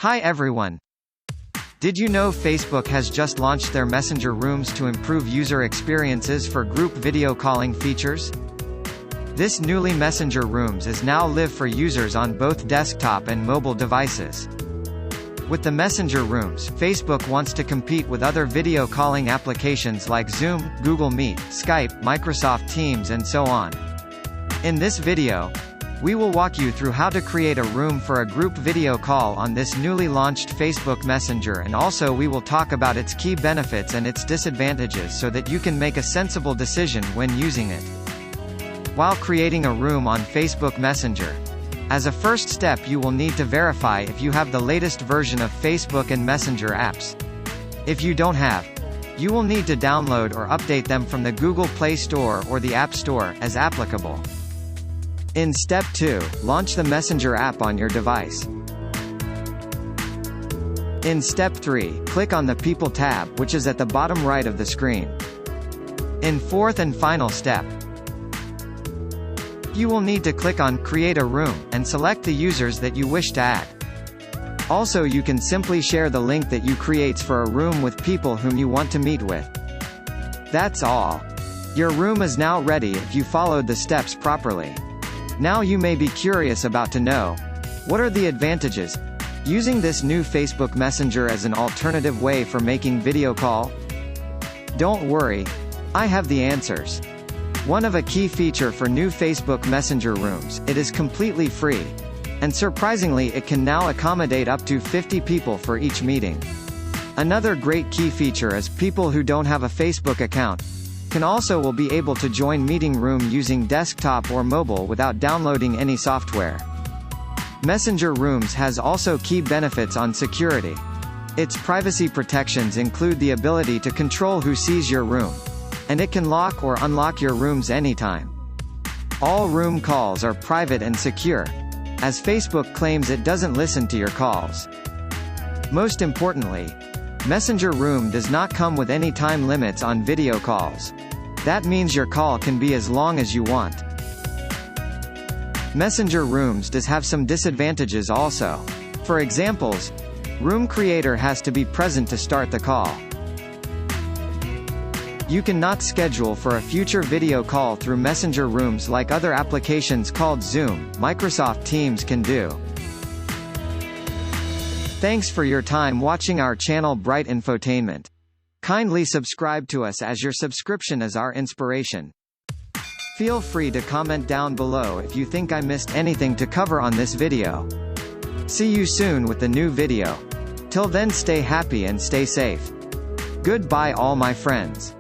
Hi everyone! Did you know Facebook has just launched their Messenger Rooms to improve user experiences for group video calling features? This newly Messenger Rooms is now live for users on both desktop and mobile devices. With the Messenger Rooms, Facebook wants to compete with other video calling applications like Zoom, Google Meet, Skype, Microsoft Teams and so on. In this video, we will walk you through how to create a room for a group video call on this newly launched Facebook Messenger, and also we will talk about its key benefits and its disadvantages so that you can make a sensible decision when using it. While creating a room on Facebook Messenger, as a first step you will need to verify if you have the latest version of Facebook and Messenger apps. If you don't have, you will need to download or update them from the Google Play Store or the App Store, as applicable. In Step 2, launch the Messenger app on your device. In Step 3, click on the People tab, which is at the bottom right of the screen. In fourth and final step, you will need to click on Create a Room, and select the users that you wish to add. Also, you can simply share the link that you creates for a room with people whom you want to meet with. That's all. Your room is now ready if you followed the steps properly. Now you may be curious about to know, what are the advantages using this new Facebook Messenger as an alternative way for making video call? Don't worry, I have the answers. One of a key feature for new Facebook Messenger Rooms, it is completely free. And surprisingly it can now accommodate up to 50 people for each meeting. Another great key feature is people who don't have a Facebook account will be able to join meeting room using desktop or mobile without downloading any software. Messenger Rooms has also key benefits on security. Its privacy protections include the ability to control who sees your room, and it can lock or unlock your rooms anytime. All room calls are private and secure, as Facebook claims it doesn't listen to your calls. Most importantly, Messenger Room does not come with any time limits on video calls. That means your call can be as long as you want. Messenger Rooms does have some disadvantages also. For examples, room creator has to be present to start the call. You cannot schedule for a future video call through Messenger Rooms like other applications called Zoom, Microsoft Teams can do. Thanks for your time watching our channel Bright Infotainment. Kindly subscribe to us, as your subscription is our inspiration. Feel free to comment down below if you think I missed anything to cover on this video. See you soon with the new video. Till then, stay happy and stay safe. Goodbye all my friends.